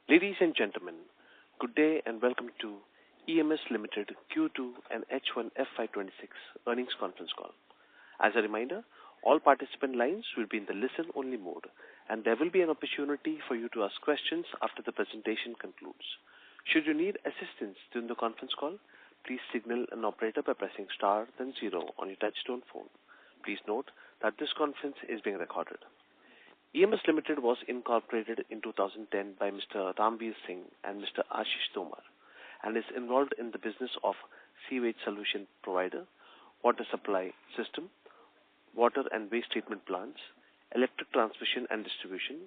Ladies and gentlemen, good day and welcome to EMS Limited Q2 and H1 FY26 earnings conference call. As a reminder, all participant lines will be in the listen-only mode, and there will be an opportunity for you to ask questions after the presentation concludes. Should you need assistance during the conference call, please signal an operator by pressing star then 0 on your touchtone phone. Please note that this conference is being recorded. EMS Limited was incorporated in 2010 by Mr. Ramveer Singh and Mr. Ashish Tomar and is involved in the business of sewage solution provider, water supply system, water and waste treatment plants, electric transmission and distribution,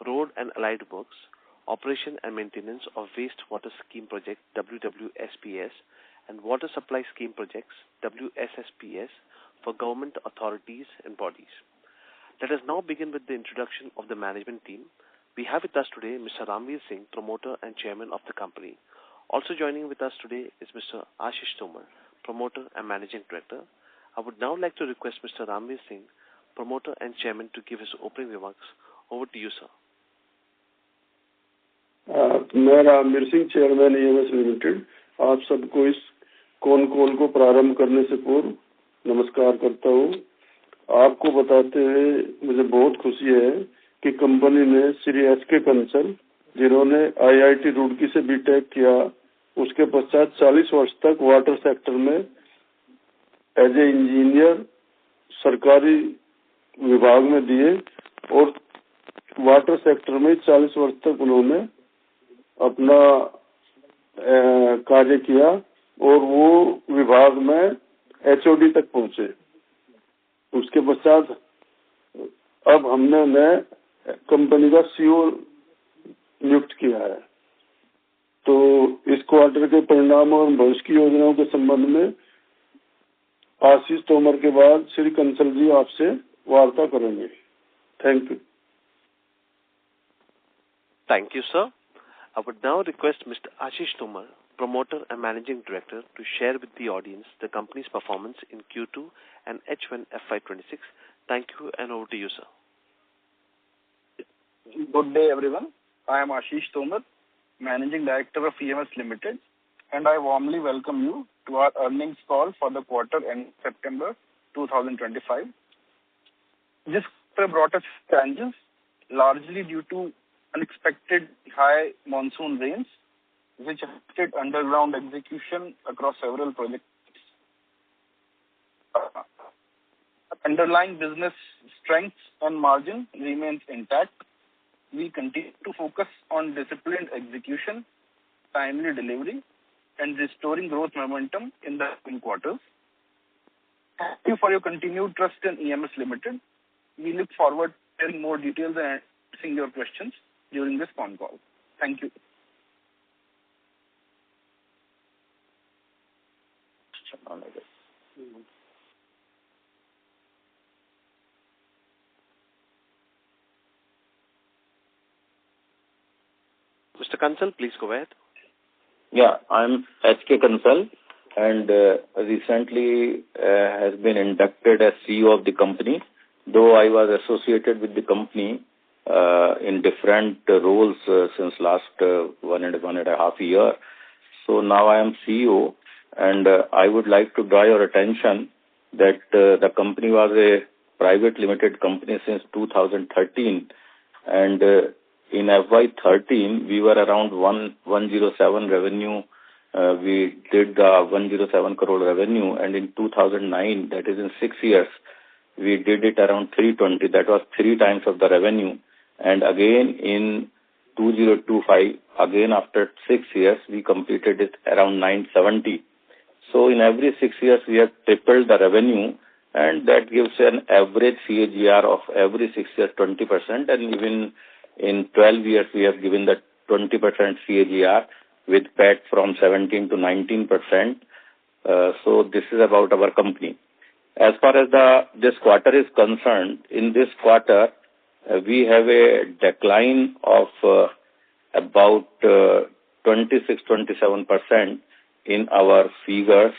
road and allied works, operation and maintenance of wastewater scheme project WWSPS and water supply scheme projects WSSPS for government authorities and bodies. Let us now begin with the introduction of the management team. We have with us today Mr. Ramveer Singh, promoter and chairman of the company. Also joining with us today is Mr. Ashish Tomar, promoter and managing director. I would now like to request Mr. Ramveer Singh, promoter and chairman, to give his opening remarks. Over to you, sir. मैं Ramveer Singh, chairman EMS limited, आप सबको इस call को प्रारंभ करने से पूर्व नमस्कार करता हूँ। आपको बताते हुए मुझे बहुत खुशी है कि कंपनी ने श्री SK कंसल, जिन्होंने IIT रुड़की से बीटेक किया, उसके पश्चात 40 वर्ष तक वाटर सेक्टर में एज ए इंजीनियर सरकारी विभाग में दिए और वाटर सेक्टर में 40 वर्ष तक उन्होंने अपना कार्य किया और वो विभाग में HOD तक पहुंचे। उसके पश्चात अब हमने नए कंपनी का CEO नियुक्त किया है। तो इस क्वार्टर के परिणाम और भविष्य की योजनाओं के संबंध में आशीष तोमर के बाद श्री कंसल जी आपसे वार्ता करेंगे। Thank you. Thank you, sir. I would now request Mr. Ashish Tomar, promoter and managing director, to share with the audience the company's performance in Q2 and H1 FY26. Thank you, and over to you, sir. Good day, everyone. I am Ashish Tomar, managing director of EMS Limited, and I warmly welcome you to our earnings call for the quarter ending September 2025. This quarter brought us challenges, largely due to unexpected high monsoon rains, which affected underground execution across several projects. Underlying business strengths and margin remains intact. We continue to focus on disciplined execution, timely delivery, and restoring growth momentum in the coming quarters. Thank you for your continued trust in EMS Limited. We look forward to sharing more details and answering your questions during this phone call. Thank you. Mr. Kansal, please go ahead. Yeah, I'm SK Kansal, and recently has been inducted as CEO of the company, though I was associated with the company in different roles since last one and a half year. So now I am CEO, and I would like to draw your attention that the company was a private limited company since 2013, and in FY13 we were around 107 revenue. We did 107 crore revenue, and in 2009, that is in 6 years, we did it around 320. That was 3 times of the revenue. And again in 2025, again after 6 years, we completed it around 970. So in every 6 years, we have tripled the revenue, and that gives an average CAGR of every 6 years 20%, and even in 12 years, we have given the 20% CAGR with PAT from 17 to 19%. So this is about our company. As far as this quarter is concerned, in this quarter, we have a decline of about 26-27% in our figures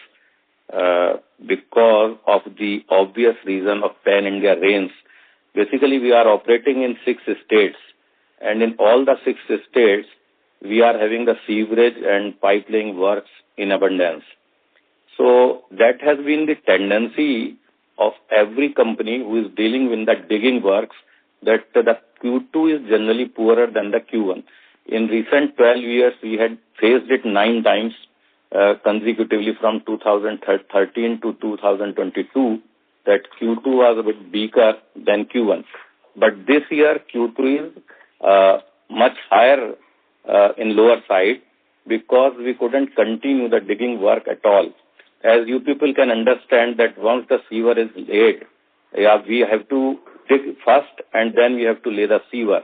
because of the obvious reason of pan-India rains. Basically, we are operating in 6 states, and in all the 6 states, we are having the sewerage and pipeline works in abundance. So that has been the tendency of every company who is dealing with the digging works, that the Q2 is generally poorer than the Q1. In recent 12 years, we had faced it 9 times consecutively from 2013 to 2022, that Q2 was a bit weaker than Q1. But this year, Q3 is much higher in lower side, because we couldn't continue the digging work at all. As you people can understand that once the sewer is laid, we have to dig first and then we have to lay the sewer.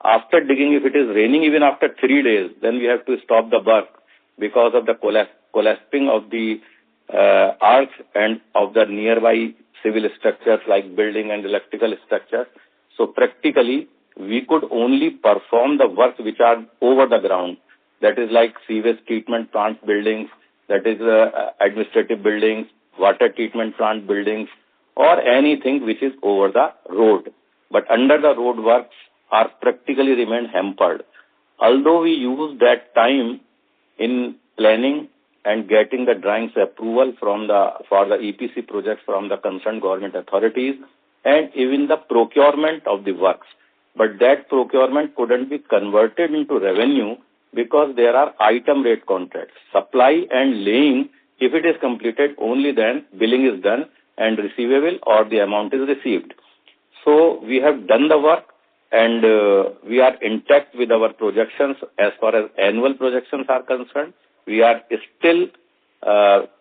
After digging, if it is raining even after 3 days, then we have to stop the work because of the collapsing of the earth and of the nearby civil structures like building and electrical structures. So practically, we could only perform the works which are over the ground. That is like sewage treatment plant buildings, that is administrative buildings, water treatment plant buildings, or anything which is over the road. But under the road works are practically remain hampered. Although we use that time in planning and getting the drawings approval for the EPC projects from the concerned government authorities, and even the procurement of the works. But that procurement couldn't be converted into revenue because there are item rate contracts. Supply and laying, if it is completed, only then billing is done and receivable or the amount is received. So we have done the work and we are intact with our projections as far as annual projections are concerned. We are still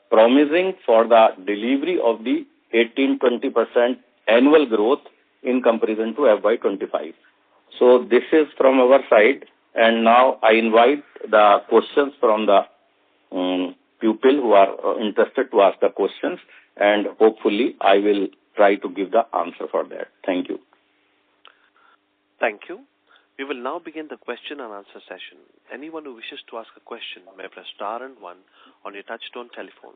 promising for the delivery of the 18-20% annual growth in comparison to FY25. So this is from our side, and now I invite the questions from the people who are interested to ask the questions, and hopefully I will try to give the answer for that. Thank you. Thank you. We will now begin the question and answer session. Anyone who wishes to ask a question may press star and 1 on your touchtone telephone.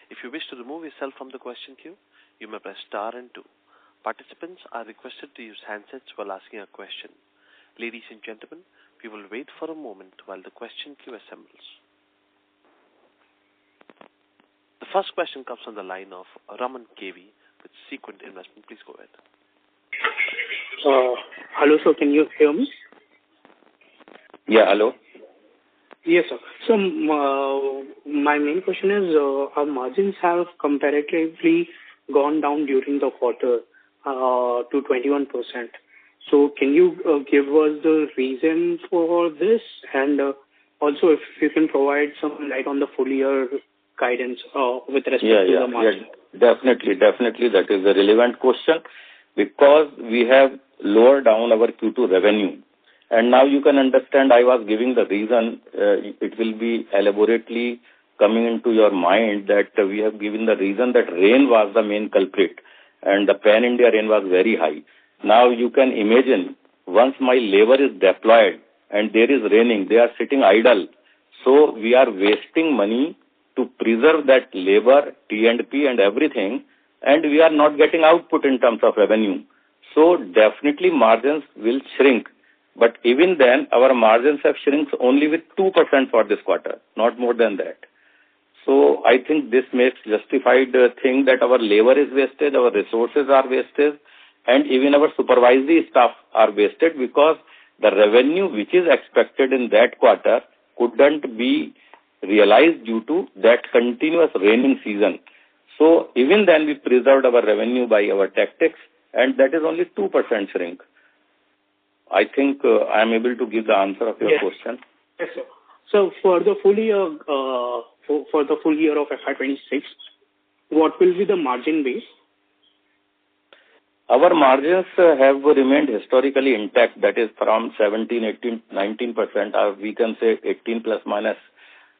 If you wish to remove yourself from the question queue, you may press star and 2. Participants are requested to use handsets while asking a question. Ladies and gentlemen, we will wait for a moment while the question queue assembles. The first question comes from the line of Raman KV with Sequent Investment. Please go ahead. Hello, sir. Can you hear me? Yeah, hello. Yes, sir. So my main question is, our margins have comparatively gone down during the quarter to 21%. So can you give us the reason for this, and also if you can provide some light on the full year guidance with respect to the margin? Yeah, definitely. That is a relevant question, because we have lowered down our Q2 revenue. And now you can understand, I was giving the reason, it will be elaborately coming into your mind that we have given the reason that rain was the main culprit and the pan-India rain was very high. Now you can imagine, once my labor is deployed and there is raining, they are sitting idle. So we are wasting money to preserve that labor, T&P and everything, and we are not getting output in terms of revenue. So definitely margins will shrink. But even then, our margins have shrunk only with 2% for this quarter, not more than that. So I think this makes justified thing that our labor is wasted, our resources are wasted, and even our supervisory staff are wasted, because the revenue which is expected in that quarter couldn't be realized due to that continuous raining season. So even then we preserved our revenue by our tactics, and that is only 2% shrink. I think I am able to give the answer of your question. Yes, sir. So for the full year, for the full year of FY26, what will be the margin base? Our margins have remained historically intact. That is from 17, 18, 19%, or we can say 18 plus minus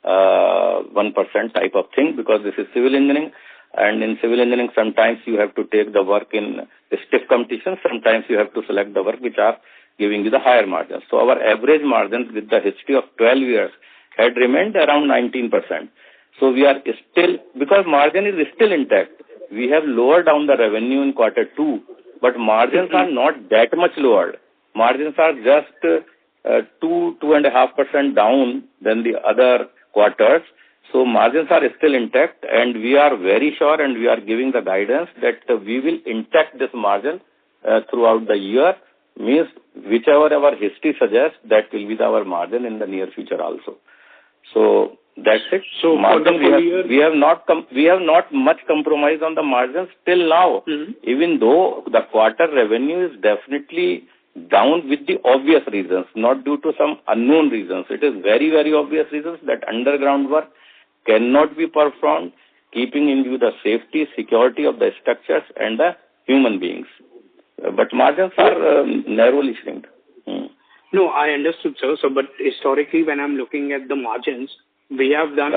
1% type of thing, because this is civil engineering. And in civil engineering, sometimes you have to take the work in stiff competition. Sometimes you have to select the work which are giving you the higher margins. So our average margins with the history of 12 years had remained around 19%. So we are still, because margin is still intact, we have lowered down the revenue in quarter 2, but margins are not that much lowered. Margins are just 2.5% down than the other quarters. So margins are still intact, and we are very sure, and we are giving the guidance that we will intact this margin throughout the year. Means whichever our history suggests, that will be our margin in the near future also. So that's it. So margin, we have not much compromised on the margins till now. Even though the quarter revenue is definitely down with the obvious reasons, not due to some unknown reasons. It is very, very obvious reasons that underground work cannot be performed, keeping in view the safety, security of the structures and the human beings. But margins are narrowly shrinked. No, I understood, sir. So, but historically, when I'm looking at the margins, we have done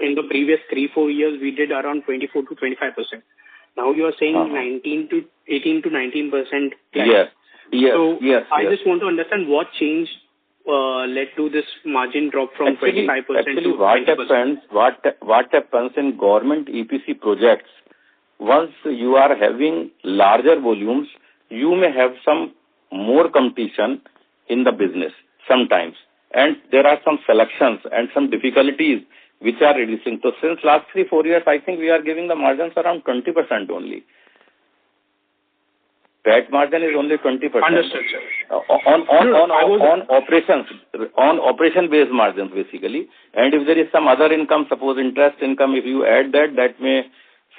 in the previous 3-4 years, we did around 24 to 25%. Now you are saying 18 to 19%. Yes. So I just want to understand what changed led to this margin drop from 25% to 20%. What happens in government EPC projects, once you are having larger volumes, you may have some more competition in the business sometimes. And there are some selections and some difficulties which are reducing. So since last 3-4 years, I think we are giving the margins around 20% only. PAT margin is only 20%. Understood, sir. On operation-based margins, basically. And if there is some other income, suppose interest income, if you add that may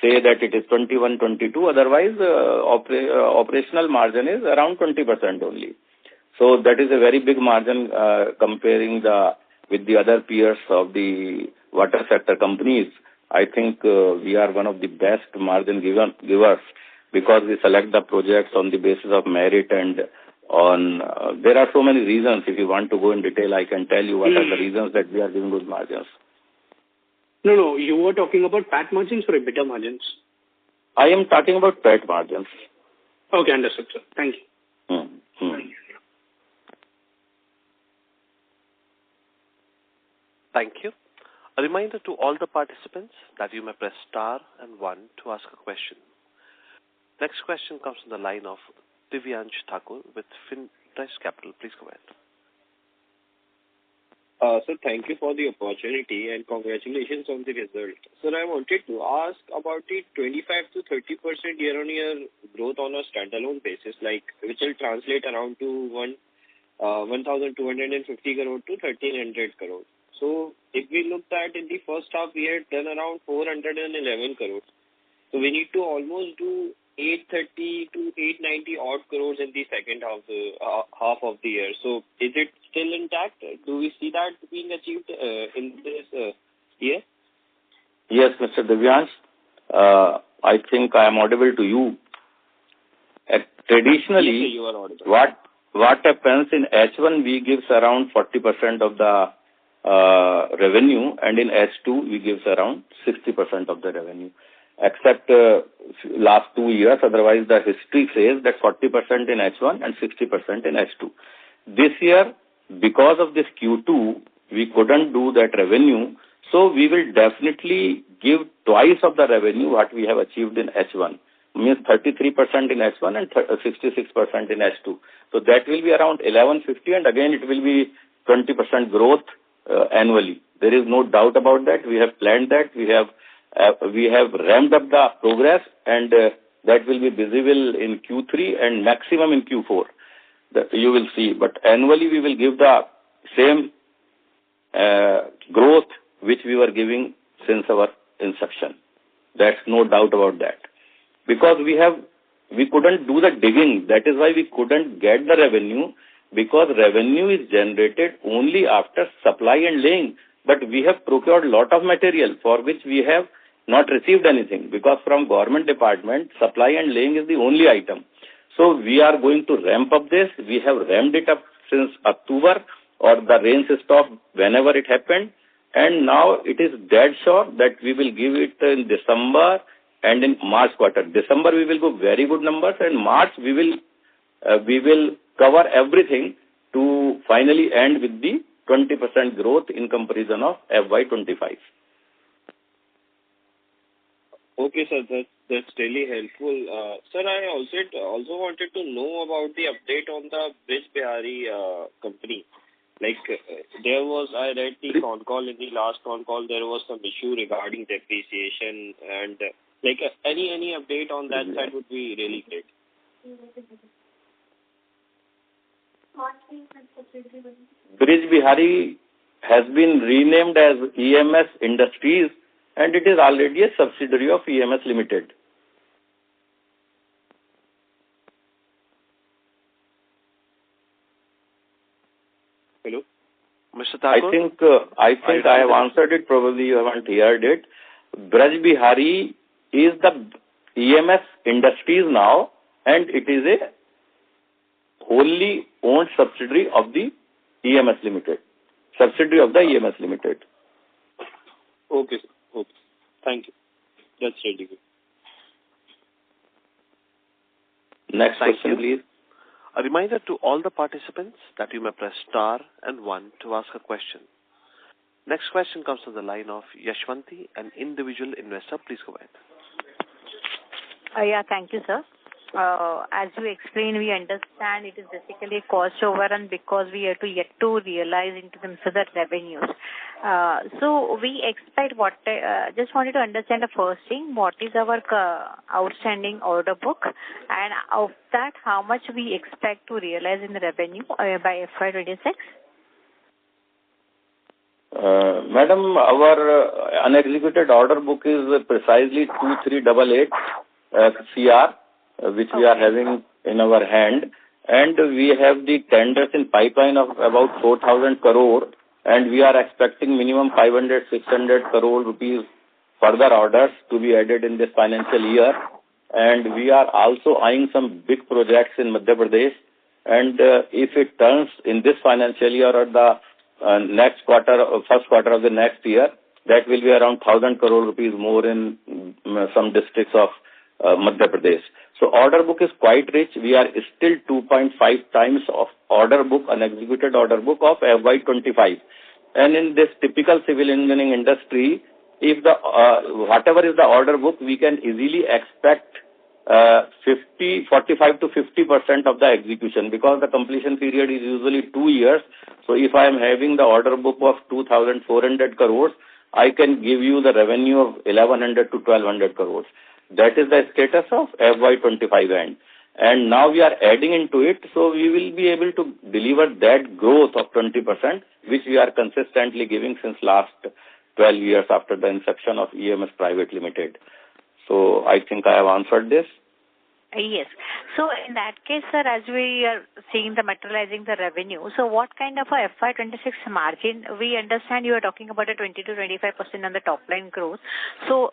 say that it is 21, 22. Otherwise, operational margin is around 20% only. So that is a very big margin comparing with the other peers of the water sector companies. I think we are one of the best margin givers, because we select the projects on the basis of merit and on, there are so many reasons. If you want to go in detail, I can tell you what are the reasons that we are giving good margins. No, you were talking about PAT margins or EBITDA margins? I am talking about PAT margins. Okay, understood, sir. Thank you. Thank you. A reminder to all the participants that you may press star and 1 to ask a question. Next question comes from the line of Divyansh Thakur with Fintrust Capital. Please go ahead. Sir, thank you for the opportunity and congratulations on the result. Sir, I wanted to ask about the 25 to 30% year-on-year growth on a standalone basis, which will translate around to 1,250 crore to 1,300 crore. So if we looked at in the first half, we had done around 411 crores. So we need to almost do 830 to 890 odd crores in the second half of the year. So is it still intact? Do we see that being achieved in this year? Yes, Mr. Divyansh. I think I am audible to you. Traditionally, yes, you are audible. What happens in H1, we gives around 40% of the revenue, and in H2 we gives around 60% of the revenue, except last 2 years. Otherwise, the history says that 40% in H1 and 60% in H2. This year, because of this Q2, we couldn't do that revenue, so we will definitely give twice of the revenue what we have achieved in H1. Means 33% in H1 and 66% in H2. So that will be around 1150, and again it will be 20% growth annually. There is no doubt about that. We have planned that. We have ramped up the progress, and that will be visible in Q3 and maximum in Q4. That you will see. But annually we will give the same growth which we were giving since our inception. That's no doubt about that. Because we couldn't do the digging. That is why we couldn't get the revenue, because revenue is generated only after supply and laying. But we have procured a lot of material for which we have not received anything, because from government department, supply and laying is the only item. So we are going to ramp up this. We have ramped it up since October, or the rains stopped whenever it happened. And now it is dead sure that we will give it in December and in March quarter. December we will go very good numbers, and March we will cover everything to finally end with the 20% growth in comparison of FY25. Okay, sir. That's really helpful. Sir, I also wanted to know about the update on the Brij Bihari company. Like, I read the con call, in the last con call, there was some issue regarding depreciation and, any update on that side would be really great. Brij Bihari has been renamed as EMS Industries, and it is already a subsidiary of EMS Limited. Hello? Mr. Thakur? I think I have answered it. Probably you haven't heard it. Brij Bihari is the EMS Industries now, and it is a wholly owned subsidiary of the EMS Limited. Subsidiary of the EMS Limited. Okay, sir. Okay. Thank you. That's really good. Next question, please. A reminder to all the participants that you may press star and 1 to ask a question. Next question comes from the line of Yashwanti, an individual investor. Please go ahead. Yeah, thank you, sir. As you explained, we understand it is basically cost overrun because we have to yet to realize into terms of the revenues. So we expect just wanted to understand the first thing, what is our outstanding order book, and of that, how much we expect to realize in the revenue by FY26? Madam, our unexecuted order book is precisely 2388 CR, which we are having in our hand, and we have the tenders in pipeline of about 4,000 crore, and we are expecting minimum 500-600 crore rupees further orders to be added in this financial year, and we are also eyeing some big projects in Madhya Pradesh, and if it turns in this financial year or the next quarter, first quarter of the next year, that will be around 1,000 crore rupees more in some districts of Madhya Pradesh. So order book is quite rich. We are still 2.5 times of order book, unexecuted order book of FY25. And in this typical civil engineering industry, if the whatever is the order book, we can easily expect 45 to 50% of the execution, because the completion period is usually 2 years. So if I am having the order book of 2,400 crores, I can give you the revenue of 1,100 to 1,200 crores. That is the status of FY25 end. And now we are adding into it, so we will be able to deliver that growth of 20%, which we are consistently giving since last 12 years after the inception of EMS Private Limited. So I think I have answered this. Yes. So in that case, sir, as we are seeing the materializing the revenue, so what kind of a FY26 margin? We understand you are talking about a 20 to 25% on the top line growth. So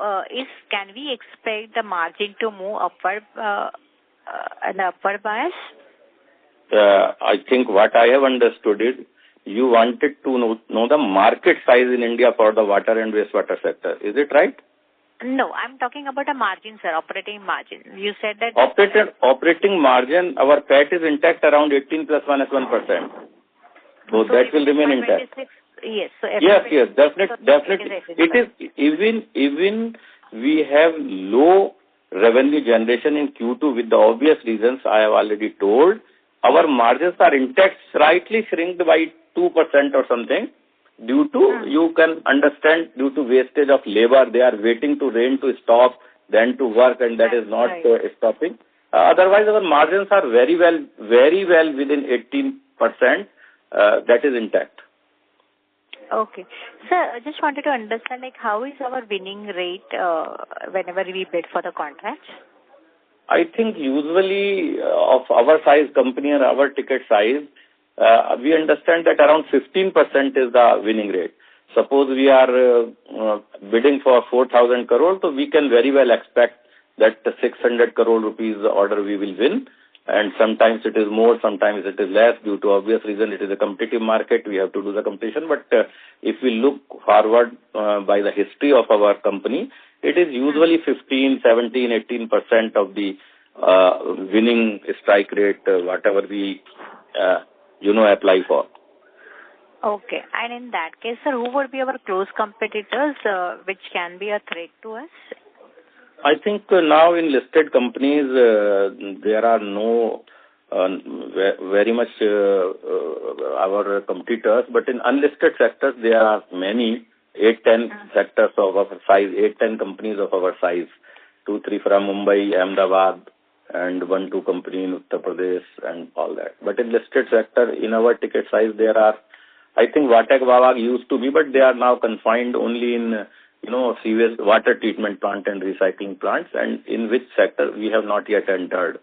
can we expect the margin to move upward, an upward bias? I think what I have understood is you wanted to know the market size in India for the water and wastewater sector. Is it right? No, I'm talking about a margin, sir, operating margin. You said that... Operating margin, our PAT is intact around 18 plus minus 1%. So that will remain intact. Yes. So yes, definitely. It is, even we have low revenue generation in Q2 with the obvious reasons I have already told. Our margins are intact, slightly shrinked by 2% or something. Due to, you can understand, due to wastage of labor, they are waiting to rain to stop, then to work, and that is not stopping. Otherwise, our margins are very well within 18%. That is intact. Okay. Sir, I just wanted to understand, how is our winning rate whenever we bid for the contracts? I think usually of our size company or our ticket size, we understand that around 15% is the winning rate. Suppose we are bidding for 4,000 crore, so we can very well expect that 600 crore rupees order we will win. And sometimes it is more, sometimes it is less. Due to obvious reason, it is a competitive market. We have to do the competition. But if we look forward by the history of our company, it is usually 15, 17, 18% of the winning strike rate, whatever we apply for. Okay. And in that case, sir, who would be our close competitors, which can be a threat to us? I think now in listed companies, there are no very much our competitors, but in unlisted sectors, there are many, 8-10 sectors of our size, 8-10 companies of our size, 2-3 from Mumbai, Ahmedabad, and 1-2 company in Uttar Pradesh and all that. But in listed sector, in our ticket size, there are, I think Vatek Vavag used to be, but they are now confined only in, sewage water treatment plant and recycling plants, and in which sector we have not yet entered.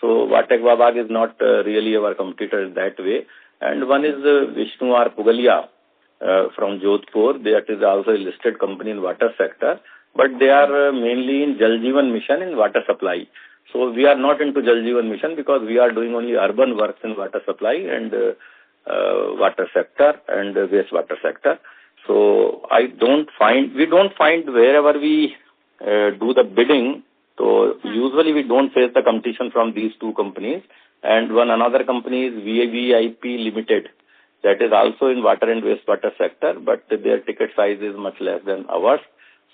So Vatek Vavag is not really our competitor that way. And one is Vishnu R. Pugalia from Jodhpur. That is also a listed company in water sector, but they are mainly in Jal Jeevan Mission in water supply. So we are not into Jal Jeevan Mission because we are doing only urban works in water supply and water sector and wastewater sector. So we don't find wherever we do the bidding. So usually we don't face the competition from these two companies. And one another company is VVIP Limited. That is also in water and wastewater sector, but their ticket size is much less than ours.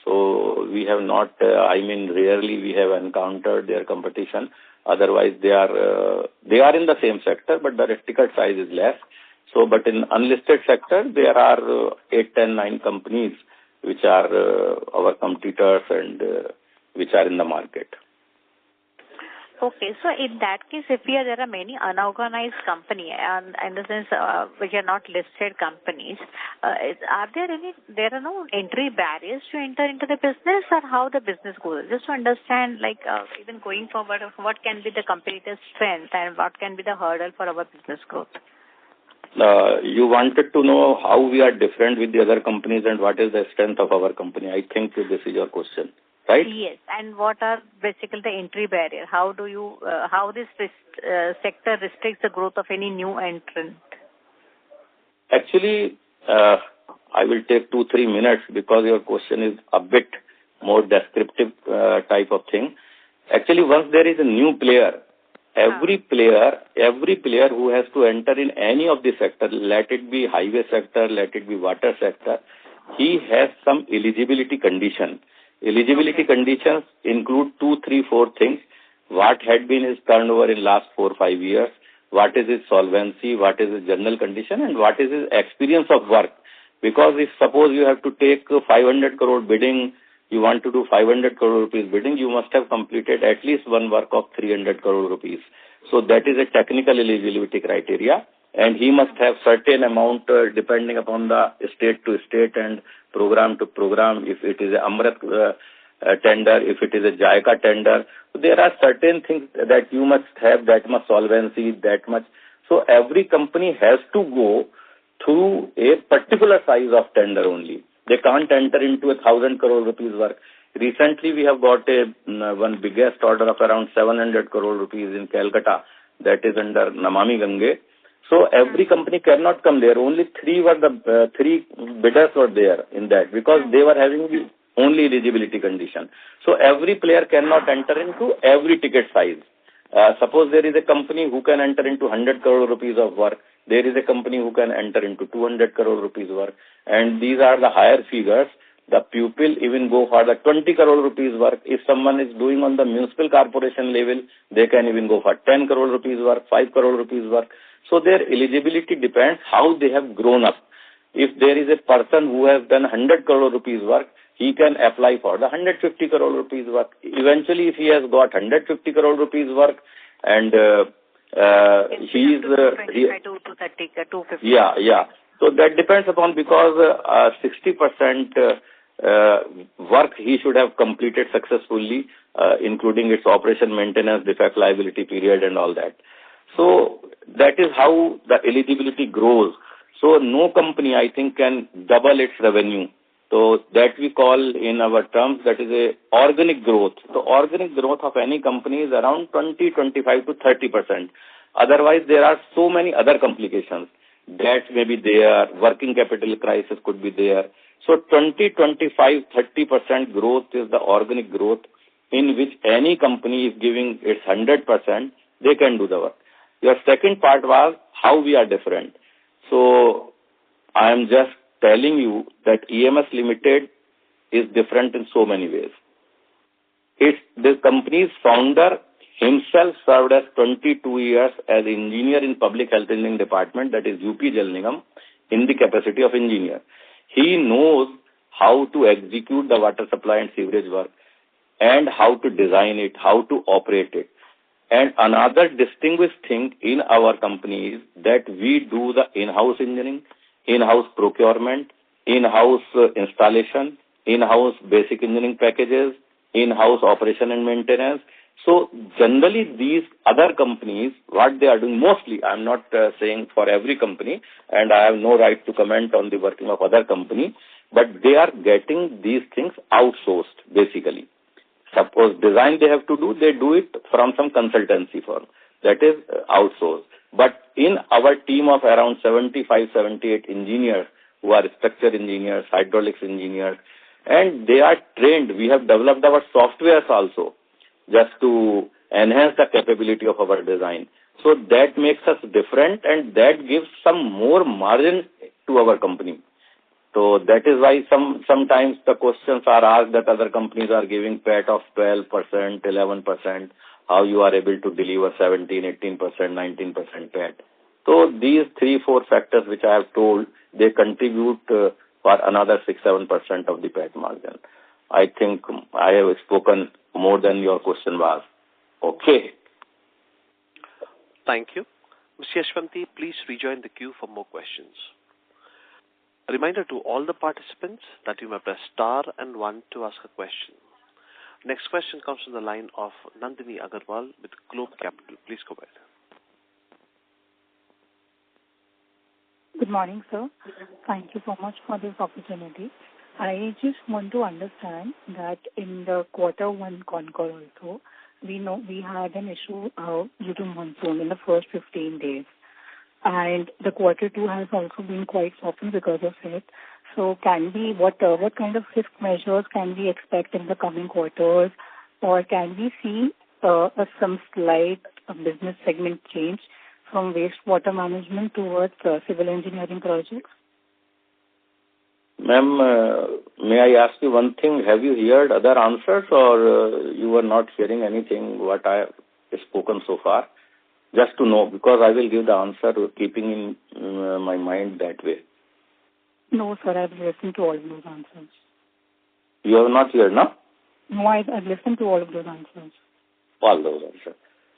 So we have not, rarely we have encountered their competition. Otherwise, they are in the same sector, but the ticket size is less. So, but in unlisted sector, there are 8, 10, 9 companies which are our competitors and which are in the market. Okay, so in that case, if there are many unorganized companies, and in the sense which are not listed companies, are there are no entry barriers to enter into the business, or how the business goes? Just to understand, even going forward, what can be the competitor's strength and what can be the hurdle for our business growth? You wanted to know how we are different with the other companies and what is the strength of our company. I think this is your question, right? Yes, and what are basically the entry barrier? How do you, how this sector restricts the growth of any new entrant? Actually, I will take 2-3 minutes because your question is a bit more descriptive type of thing. Actually, once there is a new player, every player who has to enter in any of the sector, let it be highway sector, let it be water sector, he has some eligibility condition. Eligibility conditions include 2, 3, 4 things. What had been his turnover in last 4, 5 years, what is his solvency, what is his general condition, and what is his experience of work. Because if suppose you have to take 500 crore bidding, you want to do 500 crore rupees bidding, you must have completed at least one work of 300 crore rupees. So that is a technical eligibility criteria, and he must have certain amount depending upon the state to state and program to program. If it is a Amrit tender, if it is a JICA tender, so there are certain things that you must have, that much solvency, that much. So every company has to go through a particular size of tender only. They can't enter into 1,000 crore rupees work. Recently, we have got one biggest order of around 700 crore rupees in Calcutta, that is under Namami Gange. So every company cannot come there. Only three bidders were there in that because they were having the only eligibility condition. So every player cannot enter into every ticket size. Suppose there is a company who can enter into 100 crore rupees of work. There is a company who can enter into 200 crore rupees work. And these are the higher figures. The pupil even go for the 20 crore rupees work. If someone is doing on the municipal corporation level, they can even go for 10 crore rupees work, 5 crore rupees work. So their eligibility depends how they have grown up. If there is a person who has done 100 crore rupees work, he can apply for the 150 crore rupees work. Eventually, if he has got 150 crore rupees work and he is... 25 to 30, 250. Yeah. So that depends upon, because 60% work he should have completed successfully, including its operation, maintenance, defect liability period and all that. So that is how the eligibility grows. So no company, I think, can double its revenue. So that we call in our terms, that is a organic growth. The organic growth of any company is around 20, 25 to 30%. Otherwise, there are so many other complications. Debt may be there, working capital crisis could be there. So 20, 25, 30% growth is the organic growth in which any company is giving its 100%, they can do the work. Your second part was how we are different. So I am just telling you that EMS Limited is different in so many ways. the company's founder himself served as 22 years as engineer in Public Health Engineering Department, that is UP Jal Nigam, in the capacity of engineer. He knows how to execute the water supply and sewerage work and how to design it, how to operate it. And another distinguished thing in our company is that we do the in-house engineering, in-house procurement, in-house installation, in-house basic engineering packages, in-house operation and maintenance. So generally these other companies, what they are doing mostly, I'm not saying for every company, and I have no right to comment on the working of other company, but they are getting these things outsourced basically. Suppose design they have to do, they do it from some consultancy firm. That is outsourced. But in our team of around 75, 78 engineers who are structure engineers, hydraulics engineers, and they are trained. We have developed our softwares also just to enhance the capability of our design. So that makes us different, and that gives some more margin to our company. So that is why sometimes the questions are asked that other companies are giving PAT of 12%, 11%, how you are able to deliver 17, 18%, 19% PAT. So these 3-4 factors which I have told, they contribute for another 6-7% of the PAT margin. I think I have spoken more than your question was. Okay. Thank you. Mr. Yashwanti, please rejoin the queue for more questions. A reminder to all the participants that you may press star and 1 to ask a question. Next question comes from the line of Nandini Agarwal with Globe Capital. Please go ahead. Good morning, sir. Thank you so much for this opportunity. I just want to understand that in the Q1 con call also, we know we had an issue due to monsoon in the first 15 days. And the Q2 has also been quite softened because of it. So can we, what kind of risk measures can we expect in the coming quarters, or can we see some slight business segment change from wastewater management towards civil engineering projects? Ma'am, may I ask you one thing? Have you heard other answers, or you were not hearing anything what I have spoken so far? Just to know, because I will give the answer keeping in my mind that way. No, sir, I've listened to all of those answers. You have not heard, no? No, I've listened to all of those answers. All those answers.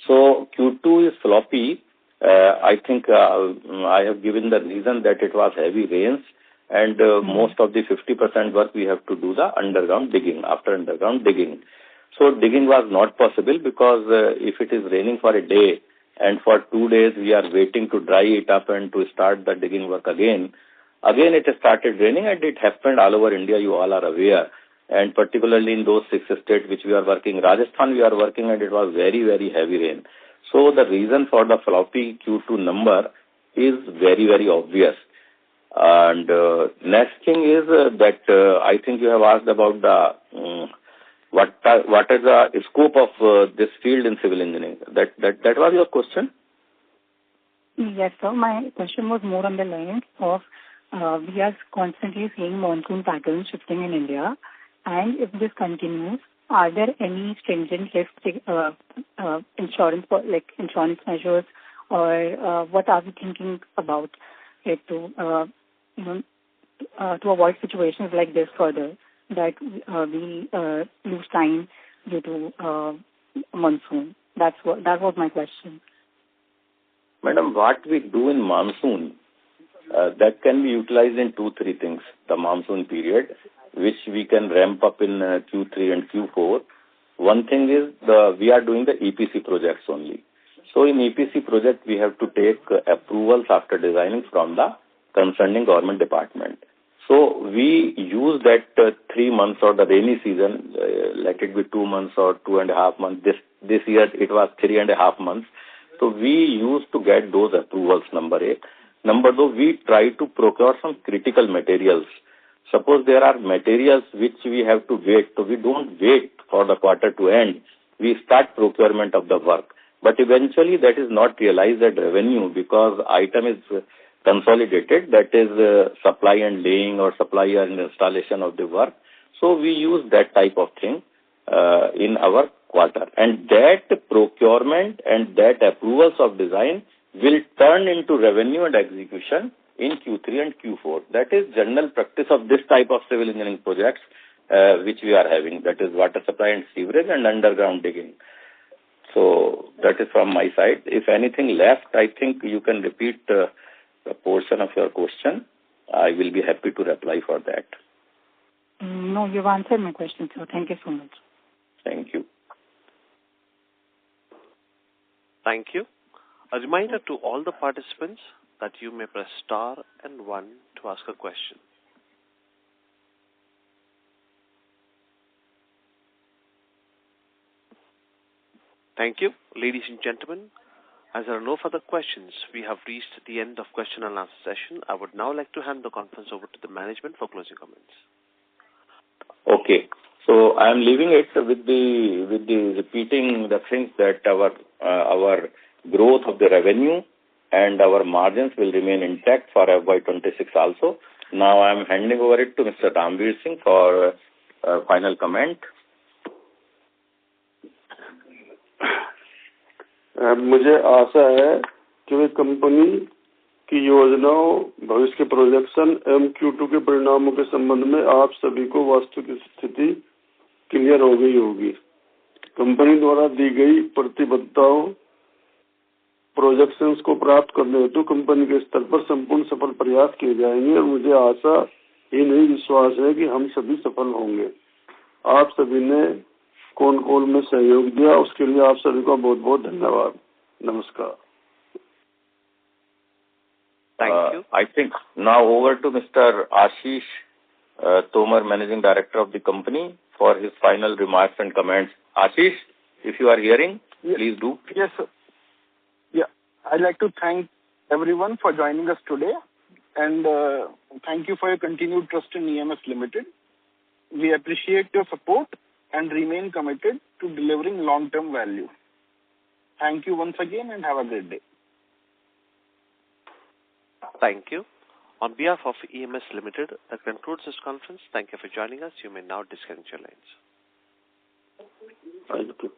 So Q2 is floppy. I think I have given the reason that it was heavy rains, and most of the 50% work we have to do the underground digging, after underground digging. So digging was not possible because if it is raining for a day and for 2 days we are waiting to dry it up and to start the digging work again it started raining, and it happened all over India, you all are aware. And particularly in those 6 states which we are working, Rajasthan we are working, and it was very, very heavy rain. So the reason for the floppy Q2 number is very, very obvious. And next thing is that I think you have asked about the what is the scope of this field in civil engineering. That was your question? Yes, sir. My question was more on the lines of we are constantly seeing monsoon patterns shifting in India, and if this continues, are there any stringent insurance measures, or what are we thinking about it to avoid situations like this further, that we lose time due to monsoon? That was my question. Madam, what we do in monsoon, that can be utilized in 2-3 things. The monsoon period, which we can ramp up in Q3 and Q4. One thing is we are doing the EPC projects only. So in EPC project, we have to take approvals after designing from the concerning government department. So we use that 3 months or the rainy season, let it be 2 months or 2.5 months. This year it was 3.5 months. So we used to get those approvals, number 8. Number 2, we try to procure some critical materials. Suppose there are materials which we have to wait, so we don't wait for the quarter to end. We start procurement of the work. But eventually that is not realized as revenue because item is consolidated, that is supply and laying or supply and installation of the work. So we use that type of thing. in our quarter. And that procurement and that approvals of design will turn into revenue and execution in Q3 and Q4. That is general practice of this type of civil engineering projects which we are having. That is water supply and sewerage and underground digging. So that is from my side. If anything left, I think you can repeat a portion of your question. I will be happy to reply for that. No, you've answered my question, sir. Thank you so much. Thank you. Thank you. A reminder to all the participants that you may press star and 1 to ask a question. Thank you. Ladies and gentlemen, as there are no further questions, we have reached the end of question and answer session. I would now like to hand the conference over to the management for closing comments. Okay. So I am leaving it with the repeating the things that our growth of the revenue and our margins will remain intact for FY26 also. Now I am handing over it to Mr. Ramveer Singh for final comment. मुझे आशा है कि वे company की योजनाओं, भविष्य के projection एवं Q2 के परिणामों के संबंध में आप सभी को वास्तविक स्थिति क्लियर हो गई होगी। कंपनी द्वारा दी गई प्रतिबद्धताओं, प्रोजेक्शंस को प्राप्त करने हेतु कंपनी के स्तर पर संपूर्ण सफल प्रयास किए जाएंगे और मुझे आशा ही नहीं विश्वास है कि हम सभी सफल होंगे। आप सभी ने कॉन कॉल में सहयोग दिया, उसके लिए आप सभी का बहुत बहुत धन्यवाद। नमस्कार। Thank you. I think now over to Mr. Ashish Tomar, Managing Director of the company, for his final remarks and comments. Ashish, if you are hearing, please do. Yes, sir. Yeah, I'd like to thank everyone for joining us today, and thank you for your continued trust in EMS Limited. We appreciate your support and remain committed to delivering long-term value. Thank you once again and have a great day. Thank you. On behalf of EMS Limited, that concludes this conference. Thank you for joining us. You may now disconnect your lines. Thank you.